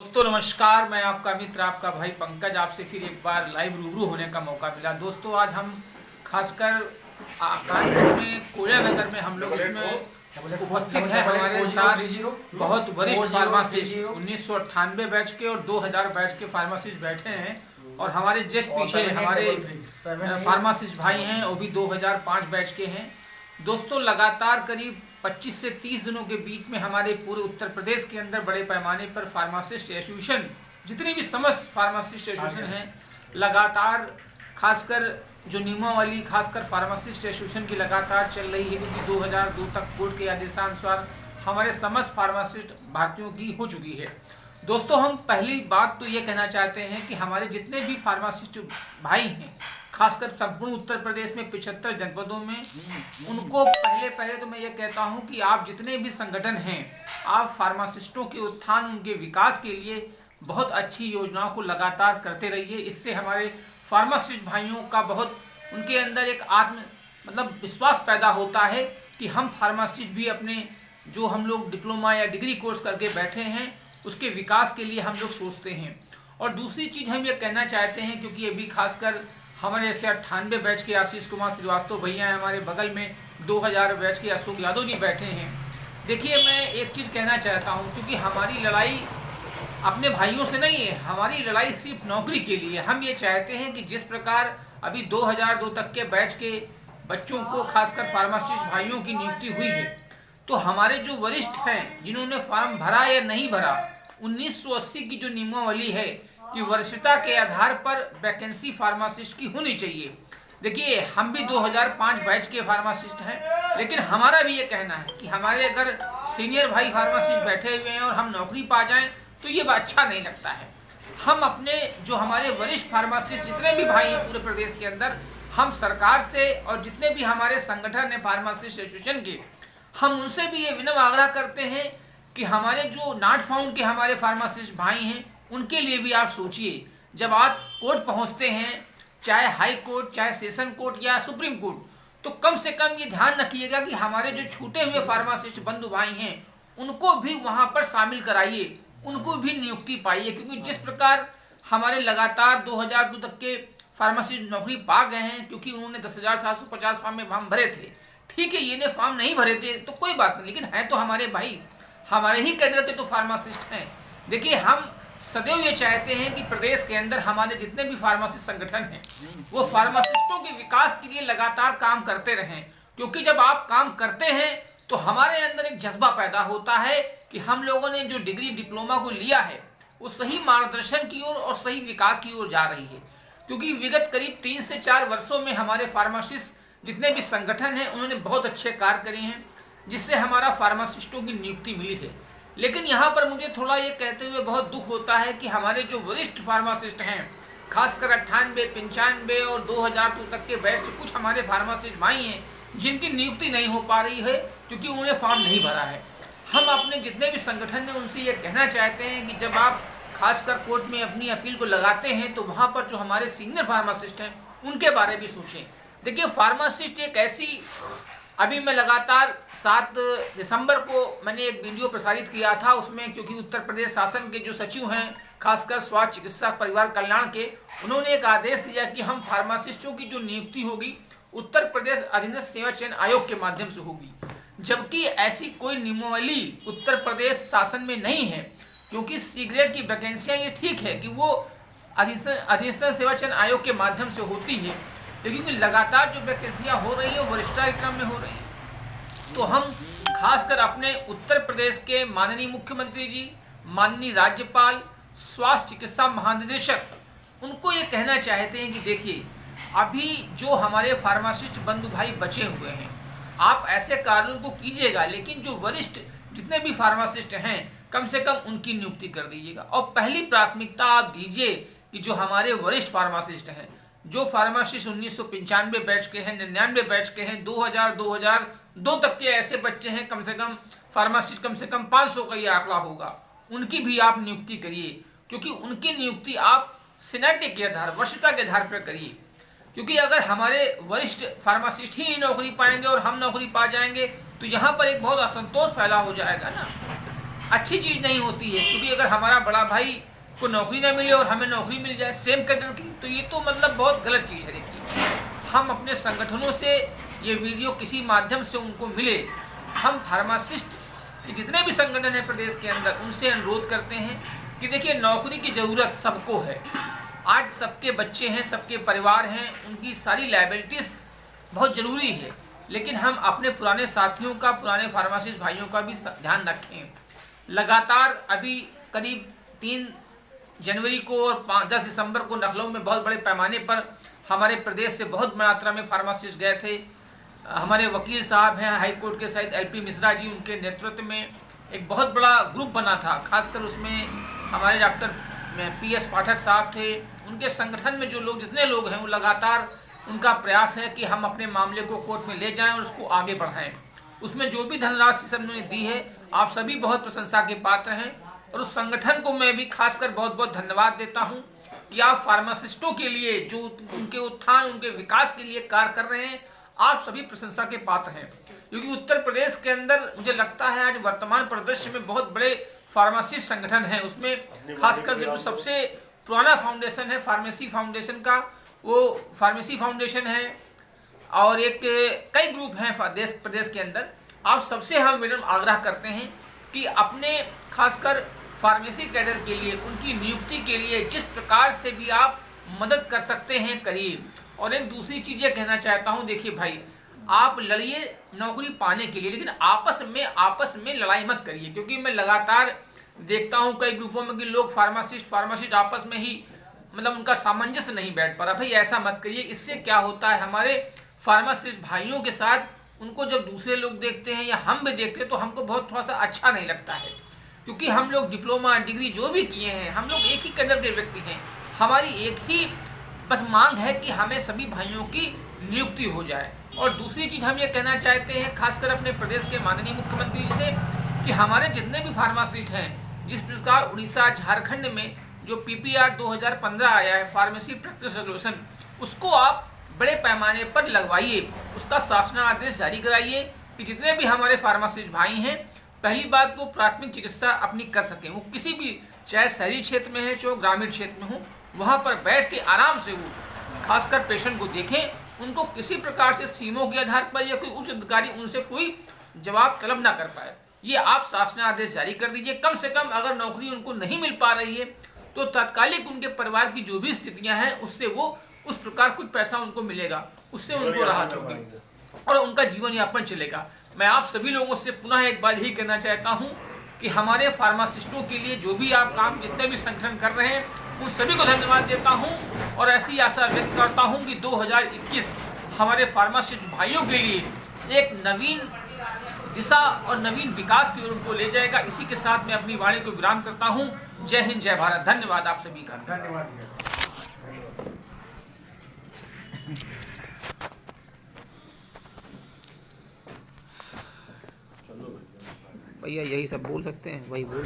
दोस्तों नमस्कार, मैं आपका मित्र आपका भाई पंकज आपसे फिर एक बार लाइव रूबरू होने का मौका मिला। दोस्तों आज हम खासकर कानपुर में कोयला नगर में हम लोग इसमें उपस्थित हैं। हमारे साथ बहुत वरिष्ठ फार्मासिस्ट 1998 बैच के और 2000 बैच के फार्मासिस्ट बैठे हैं और हमारे जस्ट पीछे हमारे फार्मासिस्ट भाई हैं, वो भी 2005 बैच के हैं। दोस्तों लगातार करीब 25 से 30 दिनों के बीच में हमारे पूरे उत्तर प्रदेश के अंदर बड़े पैमाने पर फार्मासिस्ट एसोसिएशन, जितनी भी समस्त फार्मासिस्ट एसोसिएशन हैं, लगातार खासकर जो नियमावली खासकर फार्मासिस्ट एसोसिएशन की लगातार चल रही है, क्योंकि 2002 तक कोर्ट के आदेशानुसार हमारे समस्त फार्मासिस्ट भारतीयों की हो चुकी है। दोस्तों हम पहली बात तो ये कहना चाहते हैं कि हमारे जितने भी फार्मासिस्ट भाई हैं, खासकर संपूर्ण उत्तर प्रदेश में 75 जनपदों में, उनको पहले तो मैं ये कहता हूं कि आप जितने भी संगठन हैं, आप फार्मासिस्टों के उत्थान उनके विकास के लिए बहुत अच्छी योजनाओं को लगातार करते रहिए। इससे हमारे फार्मासिस्ट भाइयों का बहुत उनके अंदर एक विश्वास पैदा होता है कि हम फार्मासिस्ट भी अपने जो हम लोग डिप्लोमा या डिग्री कोर्स करके बैठे हैं उसके विकास के लिए हम लोग सोचते हैं। और दूसरी चीज़ हम ये कहना चाहते हैं, क्योंकि अभी खासकर हमारे ऐसे 98 बैच के आशीष कुमार श्रीवास्तव भैया हैं, हमारे बगल में 2000 बैच के अशोक यादव जी बैठे हैं। देखिए मैं एक चीज़ कहना चाहता हूं, क्योंकि हमारी लड़ाई अपने भाइयों से नहीं है, हमारी लड़ाई सिर्फ नौकरी के लिए। हम ये चाहते हैं कि जिस प्रकार अभी 2002 तक के बैच के बच्चों को खासकर फार्मासिस्ट भाइयों की नियुक्ति हुई है, तो हमारे जो वरिष्ठ हैं जिन्होंने फॉर्म भरा या नहीं भरा, 1980 की जो नियमावली है कि वरिष्ठता के आधार पर वैकेंसी फार्मासिस्ट की होनी चाहिए। देखिए हम भी 2005 बैच के फार्मासिस्ट हैं, लेकिन हमारा भी ये कहना है कि हमारे अगर सीनियर भाई फार्मासिस्ट बैठे हुए हैं और हम नौकरी पा जाएं तो ये अच्छा नहीं लगता है। हम अपने जो हमारे वरिष्ठ फार्मासिस्ट जितने भी भाई हैं पूरे प्रदेश के अंदर, हम सरकार से और जितने भी हमारे संगठन हैं फार्मासिस्ट एसोसिएशन के, हम उनसे भी ये विनम्र आग्रह करते हैं कि हमारे जो नॉट फाउंड के हमारे फार्मासिस्ट भाई हैं उनके लिए भी आप सोचिए। जब आप कोर्ट पहुंचते हैं, चाहे हाई कोर्ट, चाहे सेशन कोर्ट या सुप्रीम कोर्ट, तो कम से कम ये ध्यान रखिएगा कि हमारे जो छूटे हुए फार्मासिस्ट बंधु भाई हैं उनको भी वहां पर शामिल कराइए, उनको भी नियुक्ति पाइए। क्योंकि जिस प्रकार हमारे लगातार 2002 तक के फार्मासिस्ट नौकरी पा गए हैं, क्योंकि उन्होंने 10,750 फॉर्म में फॉर्म भरे थे। ठीक है, ये ने फॉर्म नहीं भरे थे तो कोई बात नहीं, लेकिन है तो हमारे भाई, हमारे ही कैडर के तो फार्मासिस्ट हैं। देखिए हम सदैव ये चाहते हैं कि प्रदेश के अंदर हमारे जितने भी फार्मासिस्ट संगठन हैं वो फार्मासिस्टों के विकास के लिए लगातार काम करते रहें, क्योंकि जब आप काम करते हैं तो हमारे अंदर एक जज्बा पैदा होता है कि हम लोगों ने जो डिग्री डिप्लोमा को लिया है वो सही मार्गदर्शन की ओर और सही विकास की ओर जा रही है। क्योंकि विगत करीब 3 से 4 वर्षों में हमारे फार्मासिस्ट जितने भी संगठन हैं उन्होंने बहुत अच्छे कार्य करे हैं, जिससे हमारा फार्मासिस्टों की नियुक्ति मिली है। लेकिन यहाँ पर मुझे थोड़ा ये कहते हुए बहुत दुख होता है कि हमारे जो वरिष्ठ फार्मासिस्ट हैं, खासकर 98, 95 और 2002 तक के बैच से कुछ हमारे फार्मासिस्ट भाई हैं जिनकी नियुक्ति नहीं हो पा रही है क्योंकि उन्होंने फॉर्म नहीं भरा है। हम अपने जितने भी संगठन हैं उनसे ये कहना चाहते हैं कि जब आप खासकर कोर्ट में अपनी अपील को लगाते हैं तो वहाँ पर जो हमारे सीनियर फार्मासिस्ट हैं उनके बारे में सोचें। देखिए फार्मासिस्ट एक ऐसी, अभी मैं लगातार 7 दिसंबर को मैंने एक वीडियो प्रसारित किया था, उसमें क्योंकि उत्तर प्रदेश शासन के जो सचिव हैं खासकर स्वास्थ्य चिकित्सा परिवार कल्याण के, उन्होंने एक आदेश दिया कि हम फार्मासिस्टों की जो नियुक्ति होगी उत्तर प्रदेश अधीनस्थ सेवा चयन आयोग के माध्यम से होगी। जबकि ऐसी कोई नियमावली उत्तर प्रदेश शासन में नहीं है, क्योंकि सिगरेट की वैकेंसियाँ ये ठीक है कि वो अधीनस्थ सेवा चयन आयोग के माध्यम से होती है, लेकिन लगातार जो वैकेंसियाँ हो रही है वो वरिष्ठता क्रम में हो रही है। तो हम खासकर अपने उत्तर प्रदेश के माननीय मुख्यमंत्री जी, माननीय राज्यपाल, स्वास्थ्य चिकित्सा महानिदेशक, उनको ये कहना चाहते हैं कि देखिए अभी जो हमारे फार्मासिस्ट बंधु भाई बचे हुए हैं, आप ऐसे कार्यों को कीजिएगा, लेकिन जो वरिष्ठ जितने भी फार्मासिस्ट हैं कम से कम उनकी नियुक्ति कर दीजिएगा। और पहली प्राथमिकता आप दीजिए कि जो हमारे वरिष्ठ फार्मासिस्ट हैं, जो फार्मासिस्ट 1995 बैच के हैं, 99 बैच के हैं, 2002 तक के ऐसे बच्चे हैं, कम से कम फार्मासिस्ट कम से कम 500 का ये आंकड़ा होगा, उनकी भी आप नियुक्ति करिए। क्योंकि उनकी नियुक्ति आप सीनियरिटी के आधार, वरिष्ठता के आधार पर करिए। क्योंकि अगर हमारे वरिष्ठ फार्मासिस्ट ही नौकरी पाएंगे और हम नौकरी पा जाएंगे तो यहाँ पर एक बहुत असंतोष पैदा हो जाएगा ना। अच्छी चीज़ नहीं होती है, क्योंकि अगर हमारा बड़ा भाई को नौकरी ना मिले और हमें नौकरी मिल जाए सेम कैडर की, तो ये तो मतलब बहुत गलत चीज़ है। देखिए, हम अपने संगठनों से ये वीडियो किसी माध्यम से उनको मिले, हम फार्मासिस्ट के जितने भी संगठन हैं प्रदेश के अंदर, उनसे अनुरोध करते हैं कि देखिए, नौकरी की ज़रूरत सबको है। आज सबके बच्चे हैं, सबके परिवार हैं, उनकी सारी लायबिलिटीज़ बहुत ज़रूरी है, लेकिन हम अपने पुराने साथियों का, पुराने फार्मासिस्ट भाइयों का भी ध्यान रखें। लगातार अभी करीब 3 जनवरी को और 10 दिसंबर को लखनऊ में बहुत बड़े पैमाने पर हमारे प्रदेश से बहुत मात्रा में फार्मासिस्ट गए थे। हमारे वकील साहब हैं हाई कोर्ट के सहित LP मिश्रा जी, उनके नेतृत्व में एक बहुत बड़ा ग्रुप बना था। खासकर उसमें हमारे डॉक्टर PS पाठक साहब थे। उनके संगठन में जो लोग, जितने लोग हैं, वो लगातार उनका प्रयास है कि हम अपने मामले को कोर्ट में ले जाएं और उसको आगे बढ़ाएं। उसमें जो भी धनराशि सबने दी है, आप सभी बहुत प्रशंसा के पात्र हैं, और उस संगठन को मैं भी खासकर बहुत बहुत धन्यवाद देता हूं कि आप फार्मासिस्टों के लिए, जो उनके उत्थान, उनके विकास के लिए कार्य कर रहे हैं, आप सभी प्रशंसा के पात्र हैं। क्योंकि उत्तर प्रदेश के अंदर मुझे लगता है आज वर्तमान परिदृश्य में बहुत बड़े फार्मासिस्ट संगठन हैं। उसमें खासकर जो सबसे पुराना फाउंडेशन है फार्मेसी फाउंडेशन का, वो फार्मेसी फाउंडेशन है, और एक कई ग्रुप हैं प्रदेश के अंदर। आप सबसे हम मैडम आग्रह करते हैं कि अपने खासकर फार्मेसी कैडर के लिए, उनकी नियुक्ति के लिए जिस प्रकार से भी आप मदद कर सकते हैं करिए। और एक दूसरी चीज़ ये कहना चाहता हूँ, देखिए भाई, आप लड़िए नौकरी पाने के लिए, लेकिन आपस में लड़ाई मत करिए। क्योंकि मैं लगातार देखता हूँ कई ग्रुपों में कि लोग फार्मासिस्ट आपस में ही मतलब उनका सामंजस्य नहीं बैठ पा रहा। भाई ऐसा मत करिए। इससे क्या होता है, हमारे फार्मासिस्ट भाइयों के साथ उनको जब दूसरे लोग देखते हैं या हम भी देखते हैं, तो हमको बहुत थोड़ा सा अच्छा नहीं लगता है। क्योंकि हम लोग डिप्लोमा, डिग्री जो भी किए हैं, हम लोग एक ही कैडर के व्यक्ति हैं। हमारी एक ही बस मांग है कि हमें सभी भाइयों की नियुक्ति हो जाए। और दूसरी चीज़ हम ये कहना चाहते हैं, खासकर अपने प्रदेश के माननीय मुख्यमंत्री जी से, कि हमारे जितने भी फार्मासिस्ट हैं, जिस प्रकार उड़ीसा, झारखंड में जो PPR 2015 आया है, फार्मेसी प्रैक्टिस रेगुलेशन, उसको आप बड़े पैमाने पर लगवाइए, उसका शासनादेश जारी कराइए कि जितने भी हमारे फार्मासिस्ट भाई हैं, पहली बात वो प्राथमिक चिकित्सा अपनी कर सकें। वो किसी भी, चाहे शहरी क्षेत्र में है, चाहे ग्रामीण क्षेत्र में हो, वहाँ पर बैठ के आराम से वो खासकर पेशेंट को देखें। उनको किसी प्रकार से सीमों के आधार पर या कोई उच्च अधिकारी उनसे कोई जवाब तलब ना कर पाए। ये आप शासनादेश जारी कर दीजिए। कम से कम अगर नौकरी उनको नहीं मिल पा रही है, तो तात्कालिक उनके परिवार की जो भी स्थितियां हैं, उससे वो उस प्रकार कुछ पैसा उनको मिलेगा, उससे उनको राहत होगी और उनका जीवन यापन चलेगा। मैं आप सभी लोगों से पुनः एक बार यही कहना चाहता हूं कि हमारे फार्मासिस्टों के लिए जो भी आप काम, जितने भी संगठन कर रहे हैं, उन सभी को धन्यवाद देता हूं और ऐसी आशा व्यक्त करता हूं कि 2021 हमारे फार्मासिस्ट भाइयों के लिए एक नवीन दिशा और नवीन विकास की ओर उनको ले जाएगा। इसी के साथ मैं अपनी वाणी को विराम करता हूं। जय हिंद, जय भारत। धन्यवाद आप सभी का। धन्यवाद भैया, यही सब बोल सकते हैं, वही बोल